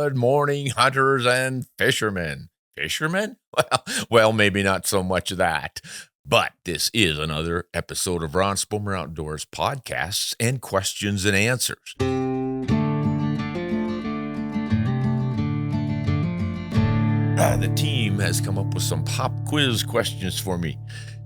Good morning, hunters and fishermen. Fishermen? Well, maybe not so much that. But this is another episode of Ron Spomer Outdoors Podcasts and Questions and Answers. The team has come up with some pop quiz questions for me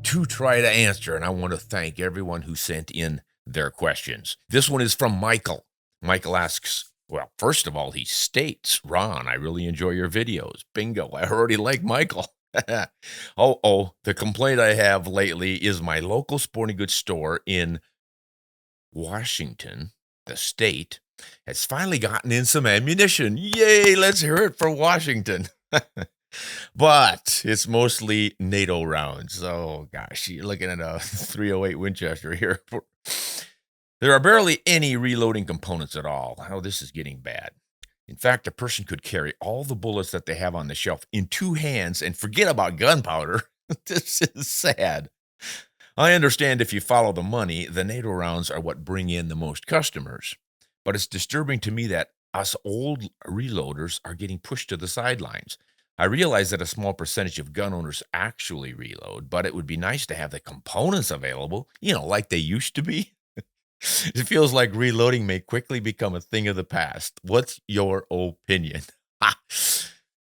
to try to answer, and I want to thank everyone who sent in their questions. This one is from Michael. Michael asks, well, first of all, he states, Ron, I really enjoy your videos. Bingo, I already like Michael. The complaint I have lately is my local sporting goods store in Washington, the state, has finally gotten in some ammunition. Yay, let's hear it for Washington. But it's mostly NATO rounds. Oh, gosh, you're looking at a 308 Winchester here. There are barely any reloading components at all. Oh, this is getting bad. In fact, a person could carry all the bullets that they have on the shelf in two hands and forget about gunpowder. This is sad. I understand if you follow the money, the NATO rounds are what bring in the most customers. But it's disturbing to me that us old reloaders are getting pushed to the sidelines. I realize that a small percentage of gun owners actually reload, but it would be nice to have the components available, like they used to be. It feels like reloading may quickly become a thing of the past. What's your opinion?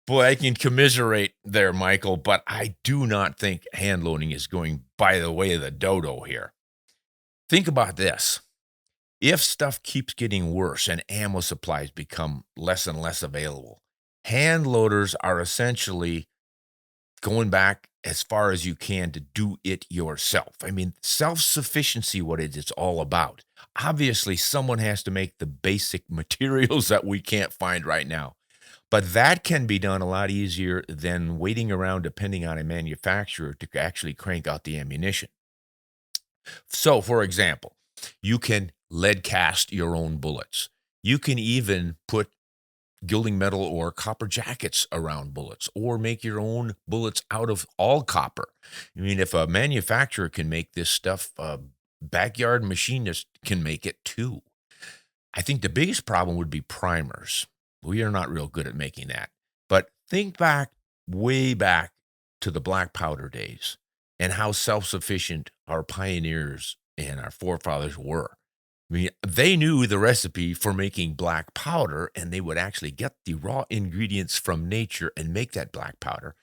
Boy, I can commiserate there, Michael, but I do not think hand loading is going by the way of the dodo here. Think about this. If stuff keeps getting worse and ammo supplies become less and less available, hand loaders are essentially going back as far as you can to do it yourself. I mean, self-sufficiency, what it's all about. Obviously, someone has to make the basic materials that we can't find right now. But that can be done a lot easier than waiting around depending on a manufacturer to actually crank out the ammunition. So, for example, you can lead cast your own bullets. You can even put gilding metal or copper jackets around bullets, or make your own bullets out of all copper. I mean, if a manufacturer can make this stuff, a backyard machinist can make it too. I think the biggest problem would be primers. We are not real good at making that. But think back, way back to the black powder days and how self-sufficient our pioneers and our forefathers were. I mean, they knew the recipe for making black powder, and they would actually get the raw ingredients from nature and make that black powder.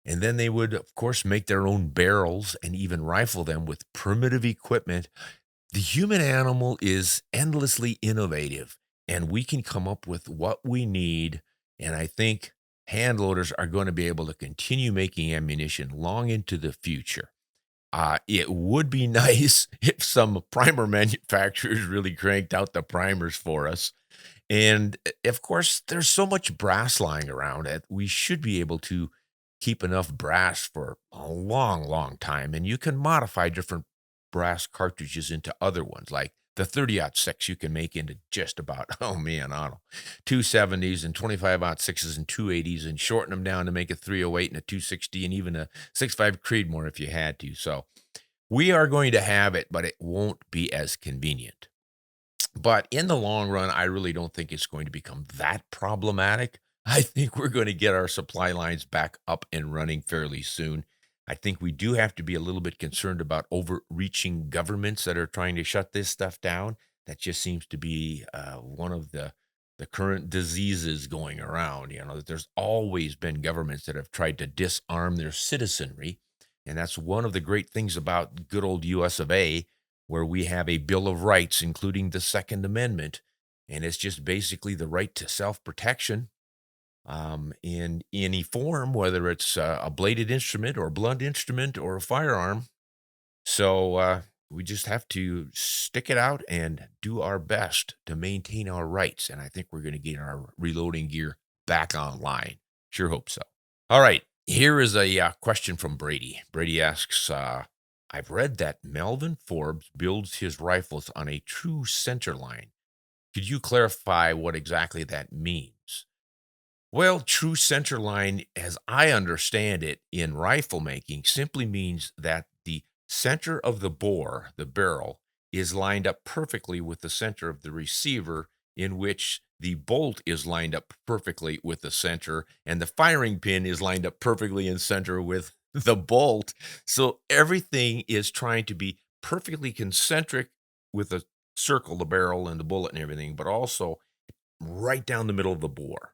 And then they would, of course, make their own barrels and even rifle them with primitive equipment. The human animal is endlessly innovative, and we can come up with what we need. And I think hand loaders are going to be able to continue making ammunition long into the future. It would be nice if some primer manufacturers really cranked out the primers for us. And of course, there's so much brass lying around that we should be able to keep enough brass for a long, long time. And you can modify different brass cartridges into other ones, like the 30-06 you can make into just about, 270s and 25-06s and 280s, and shorten them down to make a 308 and a 260 and even a 6.5 Creedmoor if you had to. So we are going to have it, but it won't be as convenient. But in the long run, I really don't think it's going to become that problematic. I think we're going to get our supply lines back up and running fairly soon. I think we do have to be a little bit concerned about overreaching governments that are trying to shut this stuff down. That just seems to be one of the current diseases going around. That there's always been governments that have tried to disarm their citizenry. And that's one of the great things about good old US of A, where we have a Bill of Rights, including the Second Amendment. And it's just basically the right to self-protection. In any form, whether it's a bladed instrument or a blunt instrument or a firearm. So we just have to stick it out and do our best to maintain our rights. And I think we're going to get our reloading gear back online. Sure hope so. All right. Here is a question from Brady. Brady asks, I've read that Melvin Forbes builds his rifles on a true centerline. Could you clarify what exactly that means? Well, true centerline, as I understand it in rifle making, simply means that the center of the bore, the barrel, is lined up perfectly with the center of the receiver, in which the bolt is lined up perfectly with the center, and the firing pin is lined up perfectly in center with the bolt. So everything is trying to be perfectly concentric with the circle, the barrel, and the bullet and everything, but also right down the middle of the bore.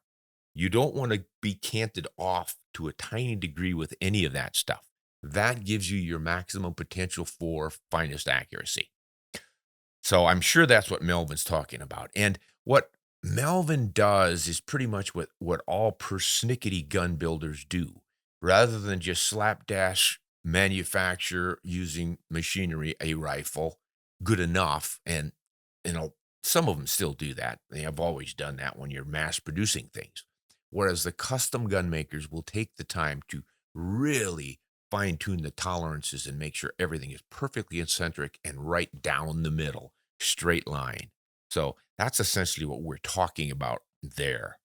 You don't want to be canted off to a tiny degree with any of that stuff. That gives you your maximum potential for finest accuracy. So I'm sure that's what Melvin's talking about. And what Melvin does is pretty much what all persnickety gun builders do. Rather than just slapdash manufacture using machinery, a rifle, good enough. And, you know, some of them still do that. They have always done that when you're mass producing things. Whereas the custom gun makers will take the time to really fine tune the tolerances and make sure everything is perfectly eccentric and right down the middle, straight line. So that's essentially what we're talking about there.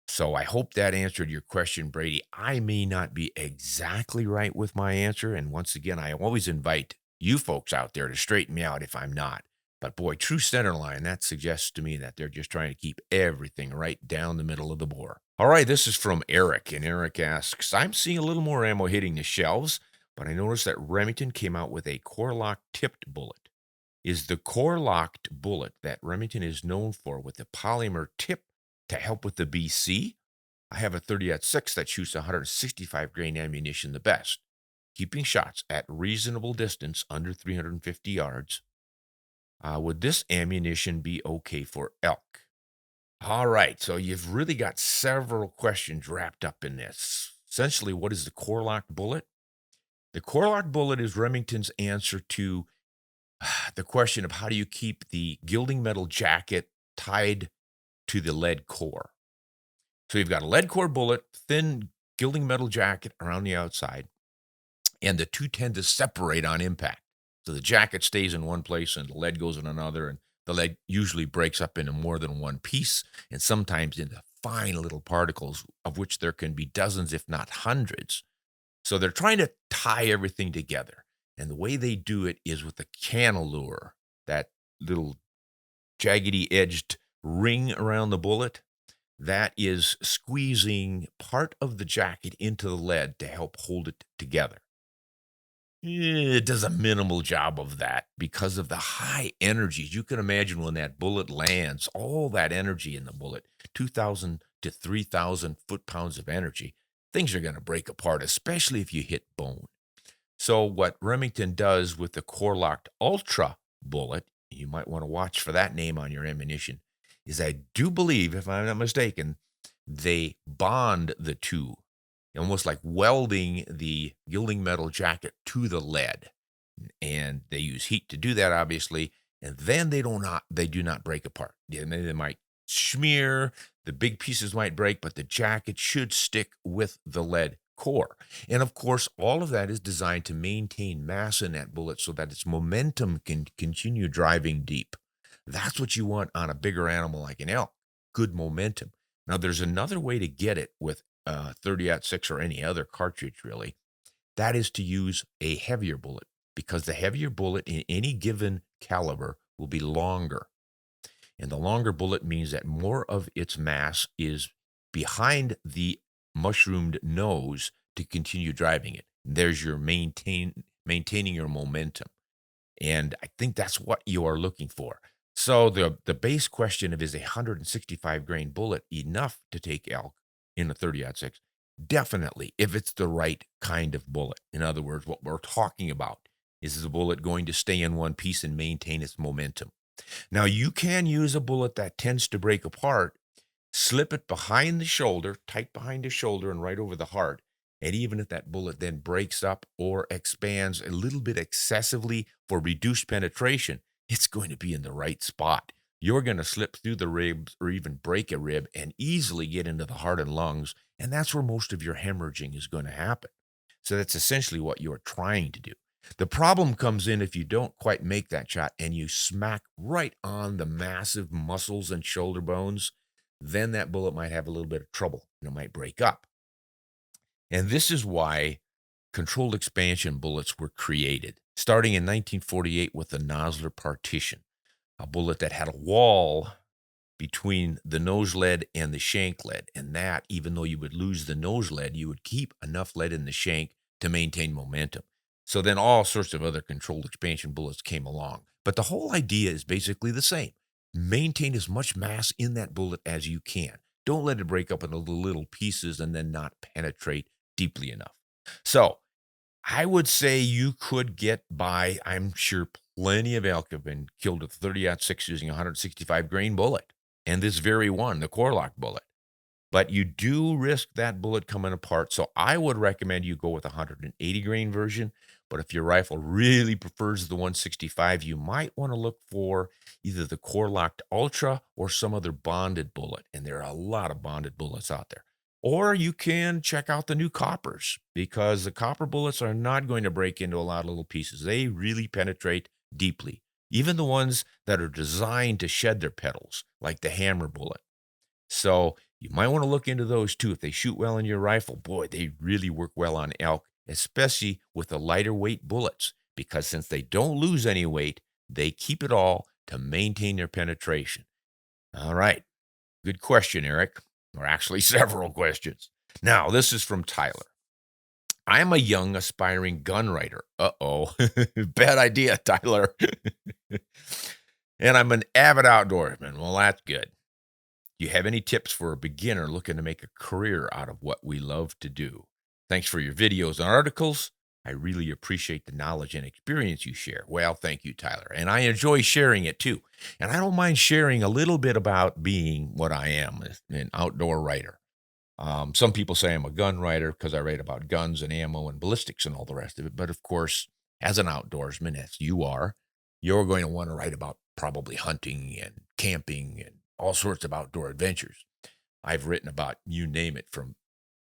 So I hope that answered your question, Brady. I may not be exactly right with my answer. And once again, I always invite you folks out there to straighten me out if I'm not. But boy, true center line, that suggests to me that they're just trying to keep everything right down the middle of the bore. All right, this is from Eric. And Eric asks, I'm seeing a little more ammo hitting the shelves, but I noticed that Remington came out with a Core-lokt Tipped bullet. Is the Core-lokt bullet that Remington is known for with the polymer tip to help with the BC? I have a 30-06 that shoots 165 grain ammunition the best, keeping shots at reasonable distance under 350 yards. Would this ammunition be okay for elk? All right, so you've really got several questions wrapped up in this. Essentially, what is the Core-lokt bullet? The Core-lokt bullet is Remington's answer to the question of how do you keep the gilding metal jacket tied to the lead core. So you've got a lead core bullet, thin gilding metal jacket around the outside, and the two tend to separate on impact. So the jacket stays in one place and the lead goes in another, and the lead usually breaks up into more than one piece and sometimes into fine little particles, of which there can be dozens, if not hundreds. So they're trying to tie everything together. And the way they do it is with a canalure, that little jaggedy edged ring around the bullet. That is squeezing part of the jacket into the lead to help hold it together. It does a minimal job of that because of the high energies. You can imagine when that bullet lands, all that energy in the bullet, 2,000 to 3,000 foot-pounds of energy, things are going to break apart, especially if you hit bone. So what Remington does with the Core-lokt Ultra bullet, you might want to watch for that name on your ammunition, is I do believe, if I'm not mistaken, they bond the two, almost like welding the gilding metal jacket to the lead. And they use heat to do that, obviously, and then they do not break apart. They might smear, the big pieces might break, but the jacket should stick with the lead core. And of course, all of that is designed to maintain mass in that bullet so that its momentum can continue driving deep. That's what you want on a bigger animal like an elk, good momentum. Now, there's another way to get it with 30-06 or any other cartridge, really. That is to use a heavier bullet, because the heavier bullet in any given caliber will be longer. And the longer bullet means that more of its mass is behind the mushroomed nose to continue driving it. There's your maintaining your momentum. And I think that's what you are looking for. So the base question of is a 165 grain bullet enough to take elk in a 30-06? Definitely, if it's the right kind of bullet. In other words, what we're talking about is the bullet going to stay in one piece and maintain its momentum. Now, you can use a bullet that tends to break apart, slip it behind the shoulder, tight behind the shoulder and right over the heart. And even if that bullet then breaks up or expands a little bit excessively for reduced penetration, it's going to be in the right spot. You're going to slip through the ribs or even break a rib and easily get into the heart and lungs. And that's where most of your hemorrhaging is going to happen. So that's essentially what you're trying to do. The problem comes in if you don't quite make that shot and you smack right on the massive muscles and shoulder bones, then that bullet might have a little bit of trouble and it might break up. And this is why controlled expansion bullets were created, starting in 1948 with the Nosler partition, a bullet that had a wall between the nose lead and the shank lead. And that, even though you would lose the nose lead, you would keep enough lead in the shank to maintain momentum. So then all sorts of other controlled expansion bullets came along. But the whole idea is basically the same. Maintain as much mass in that bullet as you can. Don't let it break up into little pieces and then not penetrate deeply enough. So I would say you could get by, I'm sure plenty of elk have been killed with 30-06 using a 165 grain bullet. And this very one, the Core-lokt bullet. But you do risk that bullet coming apart. So I would recommend you go with a 180 grain version. But if your rifle really prefers the 165, you might want to look for either the Core-lokt Ultra or some other bonded bullet. And there are a lot of bonded bullets out there. Or you can check out the new coppers, because the copper bullets are not going to break into a lot of little pieces. They really penetrate deeply. Even the ones that are designed to shed their petals, like the hammer bullet. So you might want to look into those too. If they shoot well in your rifle, boy, they really work well on elk, especially with the lighter weight bullets, because since they don't lose any weight, they keep it all to maintain their penetration. All right. Good question, Eric. Or actually several questions. Now, this is from Tyler. I am a young aspiring gun writer. Uh-oh. Bad idea, Tyler. And I'm an avid outdoorsman. Well, that's good. Do you have any tips for a beginner looking to make a career out of what we love to do? Thanks for your videos and articles. I really appreciate the knowledge and experience you share. Well, thank you, Tyler. And I enjoy sharing it too. And I don't mind sharing a little bit about being what I am, an outdoor writer. Some people say I'm a gun writer because I write about guns and ammo and ballistics and all the rest of it. But of course, as an outdoorsman, as you are, you're going to want to write about probably hunting and camping and all sorts of outdoor adventures. I've written about, you name it, from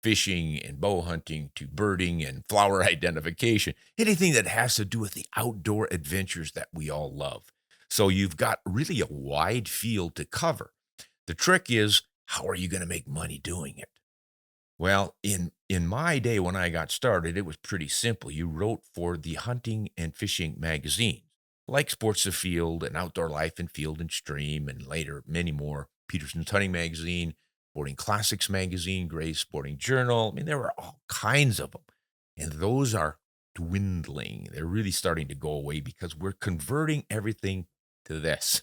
fishing and bow hunting to birding and flower identification, anything that has to do with the outdoor adventures that we all love. So you've got really a wide field to cover. The trick is, how are you going to make money doing it? Well, in my day when I got started, it was pretty simple. You wrote for the hunting and fishing magazines, like Sports the Field and Outdoor Life and Field and Stream, and later many more. Peterson's Hunting Magazine, Sporting Classics Magazine, Gray's Sporting Journal. I mean, there were all kinds of them. And those are dwindling. They're really starting to go away because we're converting everything to this.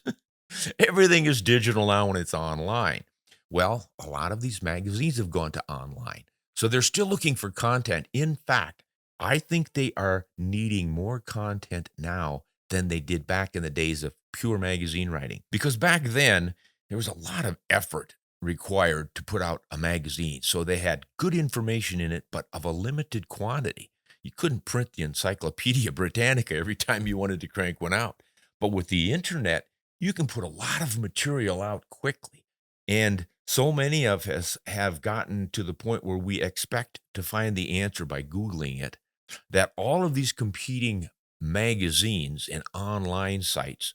Everything is digital now and it's online. Well, a lot of these magazines have gone to online. So they're still looking for content. In fact, I think they are needing more content now than they did back in the days of pure magazine writing. Because back then, there was a lot of effort required to put out a magazine. So they had good information in it, but of a limited quantity. You couldn't print the Encyclopedia Britannica every time you wanted to crank one out. But with the internet, you can put a lot of material out quickly. And so many of us have gotten to the point where we expect to find the answer by Googling it, that all of these competing magazines and online sites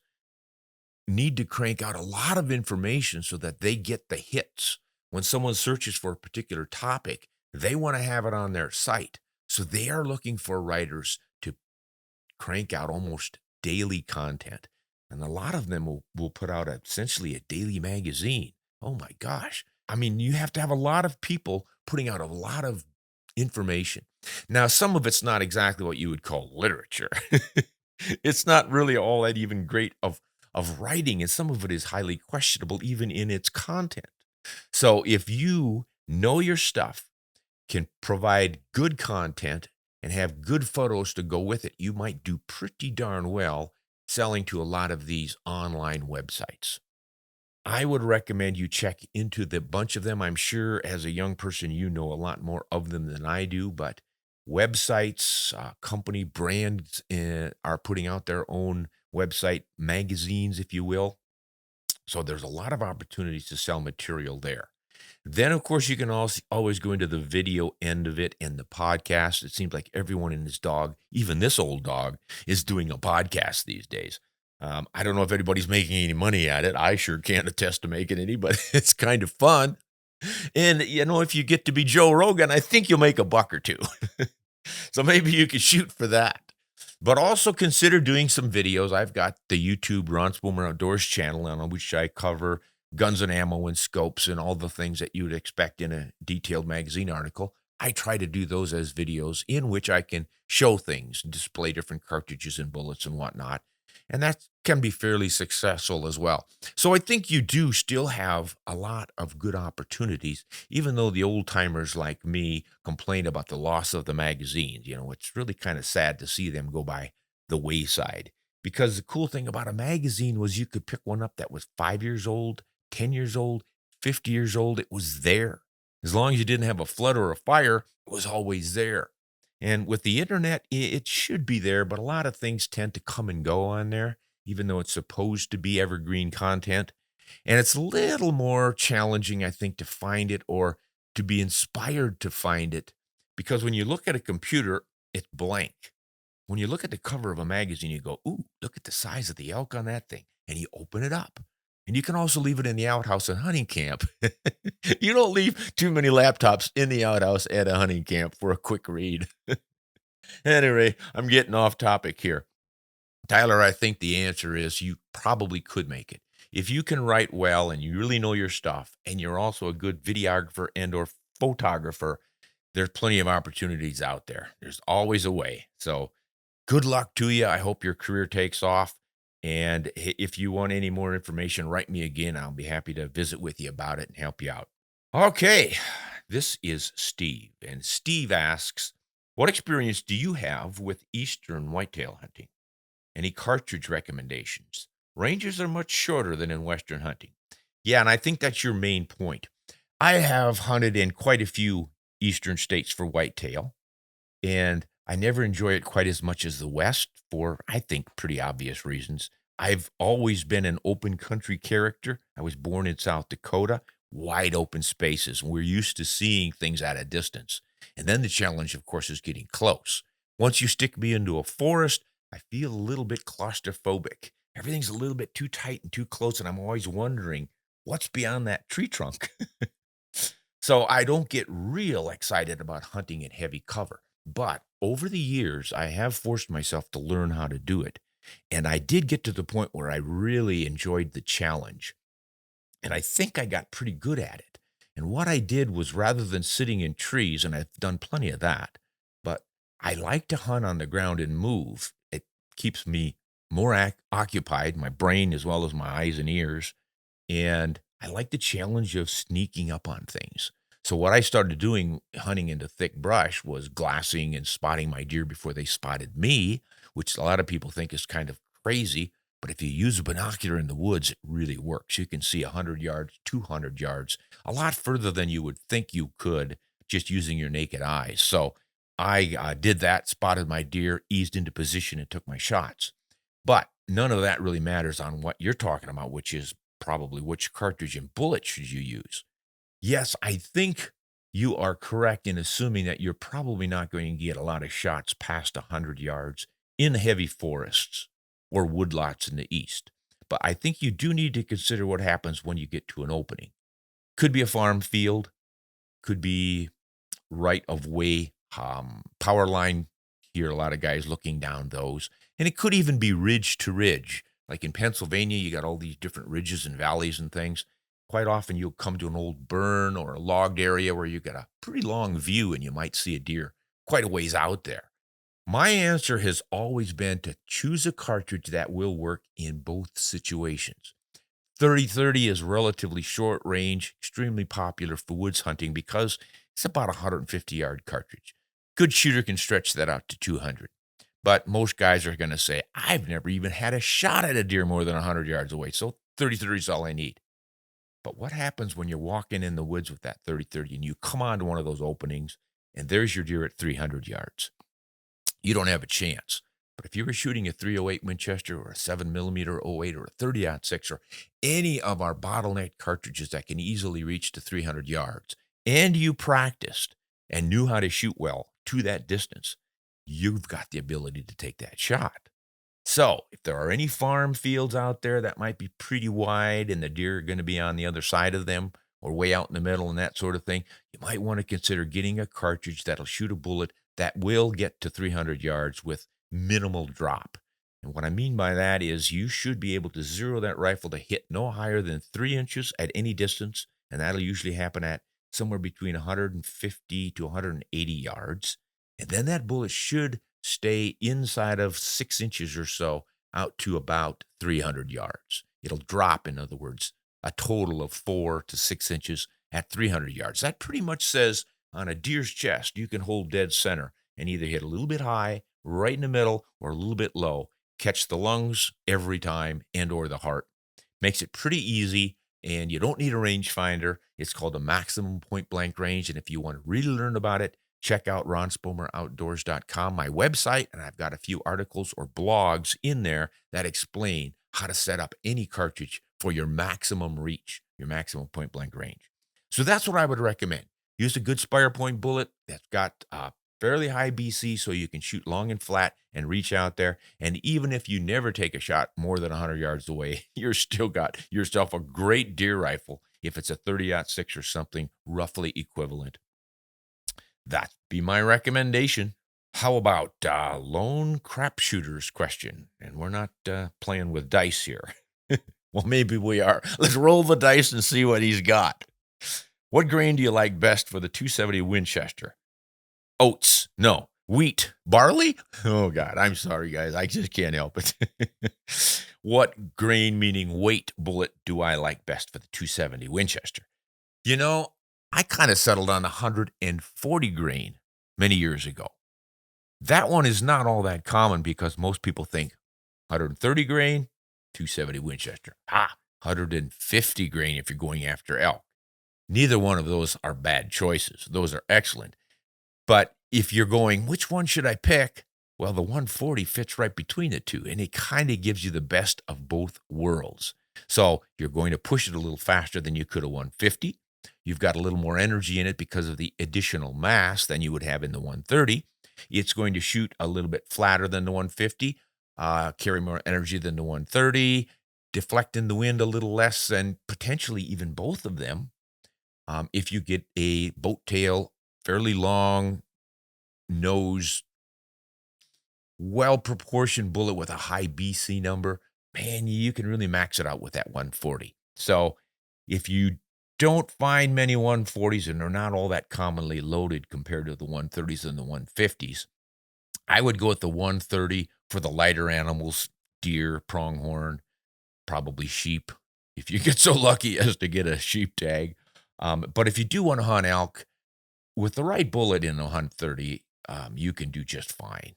need to crank out a lot of information so that they get the hits. When someone searches for a particular topic, they want to have it on their site. So they are looking for writers to crank out almost daily content. And a lot of them will put out essentially a daily magazine. Oh my gosh. I mean, you have to have a lot of people putting out a lot of information. Now, some of it's not exactly what you would call literature. It's not really all that even great of writing, and some of it is highly questionable even in its content. So if you know your stuff, can provide good content, and have good photos to go with it, you might do pretty darn well selling to a lot of these online websites. I would recommend you check into the bunch of them. I'm sure as a young person, you know a lot more of them than I do, but websites, company brands are putting out their own website magazines, if you will. So there's a lot of opportunities to sell material there. Then, of course, you can also always go into the video end of it and the podcast. It seems like everyone and his dog, even this old dog, is doing a podcast these days. I don't know if anybody's making any money at it. I sure can't attest to making any, but it's kind of fun. And, you know, if you get to be Joe Rogan, I think you'll make a buck or two. So maybe you could shoot for that. But also consider doing some videos. I've got the YouTube Ron Spomer Outdoors channel on which I cover guns and ammo and scopes and all the things that you would expect in a detailed magazine article. I try to do those as videos in which I can show things, display different cartridges and bullets and whatnot. And that can be fairly successful as well. So I think you do still have a lot of good opportunities, even though the old timers like me complain about the loss of the magazines. It's really kind of sad to see them go by the wayside. Because the cool thing about a magazine was you could pick one up that was 5 years old, 10 years old, 50 years old. It was there. As long as you didn't have a flood or a fire, it was always there. And with the internet, it should be there, but a lot of things tend to come and go on there, even though it's supposed to be evergreen content. And it's a little more challenging, I think, to find it or to be inspired to find it. Because when you look at a computer, it's blank. When you look at the cover of a magazine, you go, ooh, look at the size of the elk on that thing. And you open it up. And you can also leave it in the outhouse at hunting camp. You don't leave too many laptops in the outhouse at a hunting camp for a quick read. Anyway, I'm getting off topic here. Tyler, I think the answer is you probably could make it. If you can write well and you really know your stuff, and you're also a good videographer and or photographer, there's plenty of opportunities out there. There's always a way. So good luck to you. I hope your career takes off. And if you want any more information, write me again. I'll be happy to visit with you about it and help you out. Okay, this is Steve. And Steve asks, what experience do you have with Eastern whitetail hunting? Any cartridge recommendations? Ranges are much shorter than in Western hunting. Yeah, and I think that's your main point. I have hunted in quite a few Eastern states for whitetail, and I never enjoy it quite as much as the West for, I think, pretty obvious reasons. I've always been an open country character. I was born in South Dakota, wide open spaces, and we're used to seeing things at a distance. And then the challenge, of course, is getting close. Once you stick me into a forest, I feel a little bit claustrophobic. Everything's a little bit too tight and too close, and I'm always wondering what's beyond that tree trunk. So I don't get real excited about hunting in heavy cover. But over the years, I have forced myself to learn how to do it. And I did get to the point where I really enjoyed the challenge. And I think I got pretty good at it. And what I did was rather than sitting in trees, and I've done plenty of that, but I like to hunt on the ground and move. It keeps me more occupied, my brain as well as my eyes and ears. And I like the challenge of sneaking up on things. So what I started doing hunting into thick brush was glassing and spotting my deer before they spotted me, which a lot of people think is kind of crazy. But if you use a binocular in the woods, it really works. You can see 100 yards, 200 yards, a lot further than you would think you could just using your naked eyes. So I did that, spotted my deer, eased into position, and took my shots. But none of that really matters on what you're talking about, which is probably which cartridge and bullet should you use. Yes, I think you are correct in assuming that you're probably not going to get a lot of shots past 100 yards in heavy forests or woodlots in the east. But I think you do need to consider what happens when you get to an opening. Could be a farm field, could be right of way, power line. Hear a lot of guys looking down those. And it could even be ridge to ridge. Like in Pennsylvania, you got all these different ridges and valleys and things. Quite often you'll come to an old burn or a logged area where you got a pretty long view and you might see a deer quite a ways out there. My answer has always been to choose a cartridge that will work in both situations. 30-30 is relatively short range, extremely popular for woods hunting because it's about a 150-yard cartridge. Good shooter can stretch that out to 200. But most guys are going to say, I've never even had a shot at a deer more than 100 yards away, so 30-30 is all I need. But what happens when you're walking in the woods with that 30-30 and you come onto one of those openings and there's your deer at 300 yards? You don't have a chance. But if you were shooting a 308 Winchester or a 7mm 08 or a 30-06 or any of our bottleneck cartridges that can easily reach to 300 yards, and you practiced and knew how to shoot well to that distance, you've got the ability to take that shot. So if there are any farm fields out there that might be pretty wide and the deer are going to be on the other side of them or way out in the middle and that sort of thing, you might want to consider getting a cartridge that'll shoot a bullet that will get to 300 yards with minimal drop. And what I mean by that is you should be able to zero that rifle to hit no higher than 3 inches at any distance, and that'll usually happen at somewhere between 150 to 180 yards. And then that bullet should stay inside of 6 inches or so out to about 300 yards. It'll drop, in other words, a total of 4 to 6 inches at 300 yards. That pretty much says on a deer's chest, you can hold dead center and either hit a little bit high, right in the middle, or a little bit low. Catch the lungs every time and or the heart. Makes it pretty easy, and you don't need a rangefinder. It's called a maximum point blank range, and if you want to really learn about it, check out ronspomeroutdoors.com, my website, and I've got a few articles or blogs in there that explain how to set up any cartridge for your maximum reach, your maximum point blank range. So that's what I would recommend. Use a good Spire Point bullet that's got fairly high BC so you can shoot long and flat and reach out there. And even if you never take a shot more than 100 yards away, you're still got yourself a great deer rifle if it's a 30-06 or something roughly equivalent. That'd be my recommendation. How about lone crap shooters question? And we're not playing with dice here. Well, maybe we are. Let's roll the dice and see what he's got. What grain do you like best for the 270 Winchester? Oats. No. Wheat. Barley? Oh, God. I'm sorry, guys. I just can't help it. What grain, meaning weight, bullet do I like best for the 270 Winchester? You know, I kind of settled on 140 grain many years ago. That one is not all that common because most people think 130 grain, 270 Winchester. 150 grain if you're going after elk. Neither one of those are bad choices. Those are excellent. But if you're going, which one should I pick? Well, the 140 fits right between the two, and it kind of gives you the best of both worlds. So you're going to push it a little faster than you could a 150. You've got a little more energy in it because of the additional mass than you would have in the 130. It's going to shoot a little bit flatter than the 150, carry more energy than the 130, deflect in the wind a little less, and potentially even both of them. If you get a boat tail, fairly long nose, well-proportioned bullet with a high BC number, man, you can really max it out with that 140. So if you don't find many 140s, and they're not all that commonly loaded compared to the 130s and the 150s, I would go with the 130 for the lighter animals, deer, pronghorn, probably sheep, if you get so lucky as to get a sheep tag. But if you do want to hunt elk, with the right bullet in the 130, you can do just fine.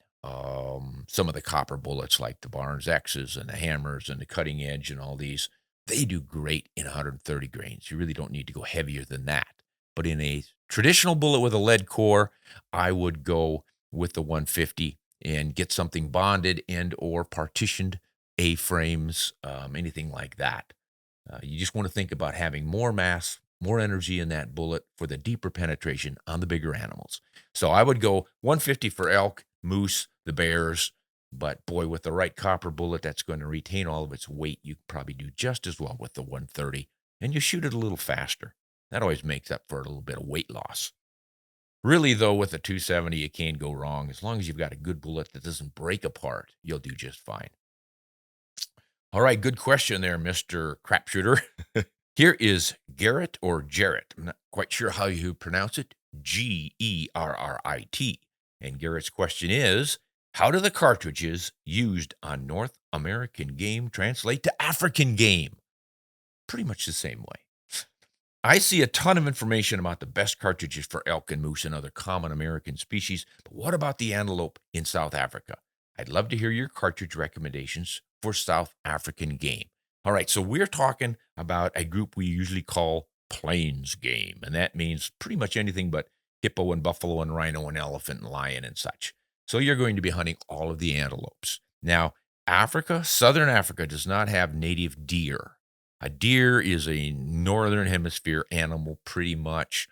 Some of the copper bullets like the Barnes X's and the Hammers and the Cutting Edge and all these, they do great in 130 grains. You really don't need to go heavier than that. But in a traditional bullet with a lead core, I would go with the 150 and get something bonded and or partitioned, A-frames, anything like that. You just want to think about having more mass, more energy in that bullet for the deeper penetration on the bigger animals. So I would go 150 for elk, moose, the bears, but boy, with the right copper bullet that's going to retain all of its weight, you could probably do just as well with the 130, and you shoot it a little faster. That always makes up for a little bit of weight loss. Really, though, with the 270, you can't go wrong. As long as you've got a good bullet that doesn't break apart, you'll do just fine. All right, good question there, Mr. Crap Shooter. Here is Garrett or Jarrett. I'm not quite sure how you pronounce it. Gerrit. And Garrett's question is, how do the cartridges used on North American game translate to African game? Pretty much the same way. I see a ton of information about the best cartridges for elk and moose and other common American species, but what about the antelope in South Africa? I'd love to hear your cartridge recommendations for South African game. All right, so we're talking about a group we usually call plains game, and that means pretty much anything but hippo and buffalo and rhino and elephant and lion and such. So you're going to be hunting all of the antelopes. Now, Africa, Southern Africa, does not have native deer. A deer is a northern hemisphere animal pretty much.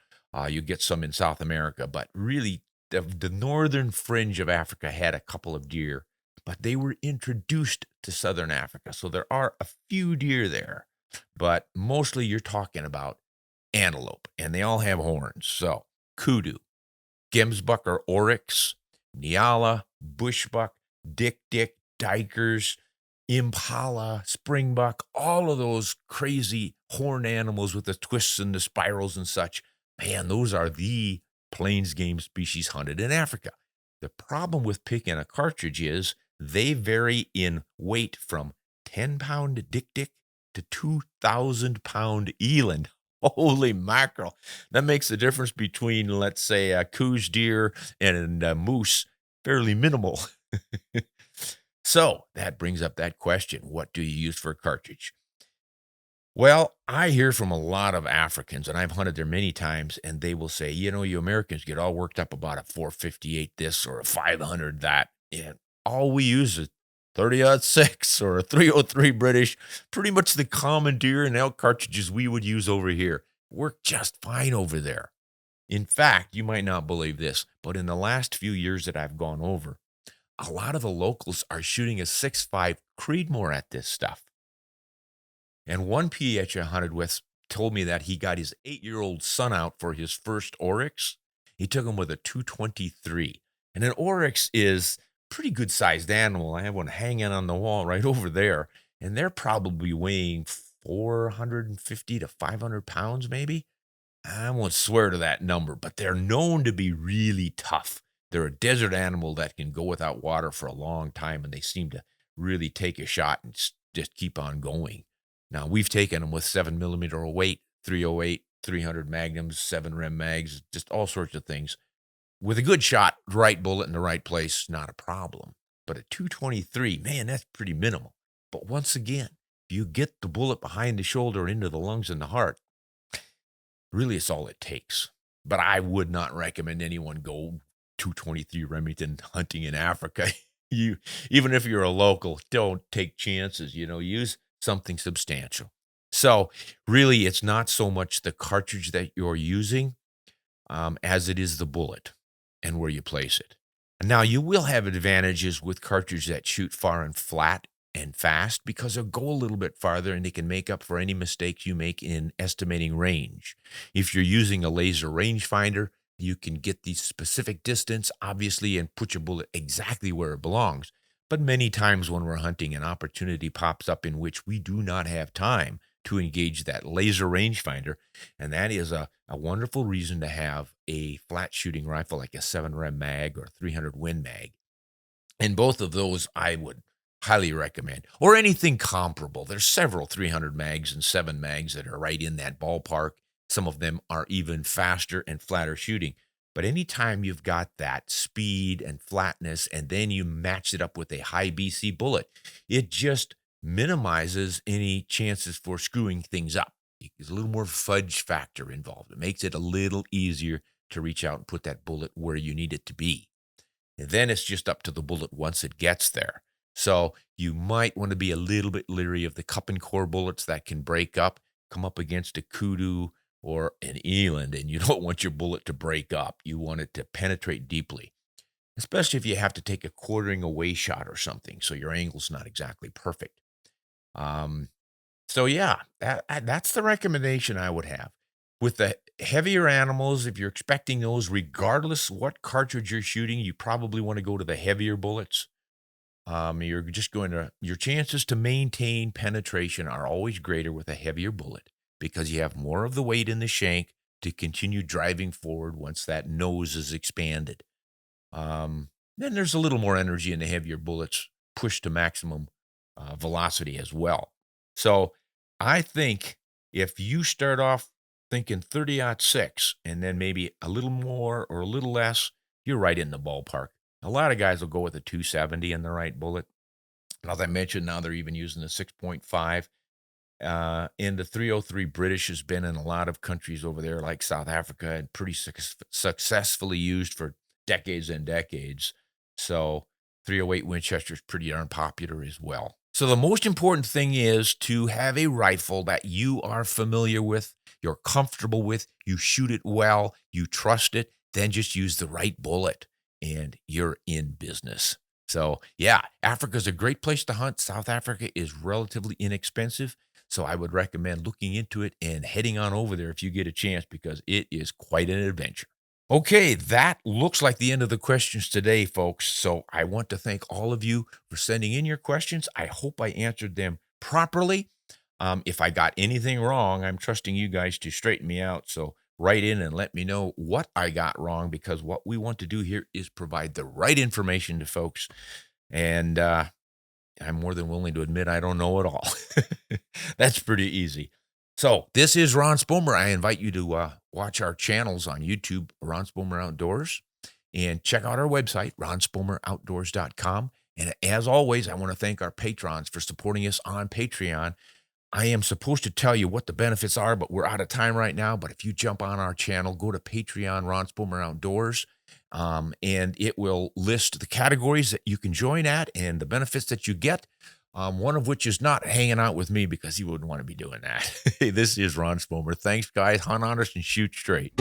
You get some in South America, but really the northern fringe of Africa had a couple of deer, but they were introduced to Southern Africa. So there are a few deer there, but mostly you're talking about antelope, and they all have horns. So kudu, gemsbuck or oryx, nyala, bushbuck, dik-dik, dikers, impala, springbuck, all of those crazy horned animals with the twists and the spirals and such. Man, those are the plains game species hunted in Africa. The problem with picking a cartridge is they vary in weight from 10-pound dick to 2,000-pound eland. Holy mackerel. That makes the difference between, let's say, a Coues deer and a moose fairly minimal. So that brings up that question. What do you use for a cartridge? Well, I hear from a lot of Africans, and I've hunted there many times, and they will say, you Americans get all worked up about a 458 this or a 500 that, and all we use is 30-06 or a 303 British, pretty much the common deer and elk cartridges we would use over here. Work just fine over there. In fact, you might not believe this, but in the last few years that I've gone over, a lot of the locals are shooting a 6.5 Creedmoor at this stuff. And one PH I hunted with told me that he got his 8-year-old son out for his first oryx. He took him with a 223. And an oryx is a pretty good-sized animal. I have one hanging on the wall right over there. And they're probably weighing 450 to 500 pounds maybe. I won't swear to that number, but they're known to be really tough. They're a desert animal that can go without water for a long time, and they seem to really take a shot and just keep on going. Now, we've taken them with 7mm weight, 308, 300 magnums, 7 rem mags, just all sorts of things. With a good shot, right bullet in the right place, not a problem. But a 223, man, that's pretty minimal. But once again, if you get the bullet behind the shoulder into the lungs and the heart, really it's all it takes. But I would not recommend anyone go 223 Remington hunting in Africa. Even if you're a local, don't take chances, use something substantial. So really, it's not so much the cartridge that you're using as it is the bullet and where you place it. Now, you will have advantages with cartridges that shoot far and flat and fast because they'll go a little bit farther and they can make up for any mistakes you make in estimating range. If you're using a laser rangefinder, you can get the specific distance, obviously, and put your bullet exactly where it belongs. But many times when we're hunting, an opportunity pops up in which we do not have time to engage that laser rangefinder, and that is a wonderful reason to have a flat shooting rifle like a 7-rem mag or 300 Win mag. And both of those I would highly recommend, or anything comparable. There's several 300 mags and 7 mags that are right in that ballpark. Some of them are even faster and flatter shooting. But anytime you've got that speed and flatness, and then you match it up with a high BC bullet, it just minimizes any chances for screwing things up. There's a little more fudge factor involved. It makes it a little easier to reach out and put that bullet where you need it to be. And then it's just up to the bullet once it gets there. So you might want to be a little bit leery of the cup and core bullets that can break up, come up against a kudu or an eland, and you don't want your bullet to break up. You want it to penetrate deeply, especially if you have to take a quartering away shot or something, so your angle's not exactly perfect. So yeah, that's the recommendation I would have. With the heavier animals, if you're expecting those, regardless what cartridge you're shooting, you probably want to go to the heavier bullets. Your chances to maintain penetration are always greater with a heavier bullet because you have more of the weight in the shank to continue driving forward once that nose is expanded. Then there's a little more energy in the heavier bullets pushed to maximum velocity as well. So I think if you start off thinking 30-06 and then maybe a little more or a little less, you're right in the ballpark. A lot of guys will go with a 270 in the right bullet. And as I mentioned, now they're even using the 6.5. And the 303 British has been in a lot of countries over there like South Africa and pretty successfully used for decades and decades. So 308 Winchester is pretty darn popular as well. So the most important thing is to have a rifle that you are familiar with, you're comfortable with, you shoot it well, you trust it, then just use the right bullet and you're in business. So yeah, Africa's a great place to hunt. South Africa is relatively inexpensive. So I would recommend looking into it and heading on over there if you get a chance because it is quite an adventure. Okay, that looks like the end of the questions today, folks. So I want to thank all of you for sending in your questions. I hope I answered them properly. If I got anything wrong, I'm trusting you guys to straighten me out. So write in and let me know what I got wrong, because what we want to do here is provide the right information to folks. And I'm more than willing to admit I don't know it all. That's pretty easy. So this is Ron Spomer. I invite you to watch our channels on YouTube, Ron Spomer Outdoors, and check out our website, ronspomeroutdoors.com. And as always, I want to thank our patrons for supporting us on Patreon. I am supposed to tell you what the benefits are, but we're out of time right now. But if you jump on our channel, go to Patreon, Ron Spomer Outdoors, and it will list the categories that you can join at and the benefits that you get. One of which is not hanging out with me, because he wouldn't want to be doing that. This is Ron Spomer. Thanks, guys. Hunt honest and shoot straight.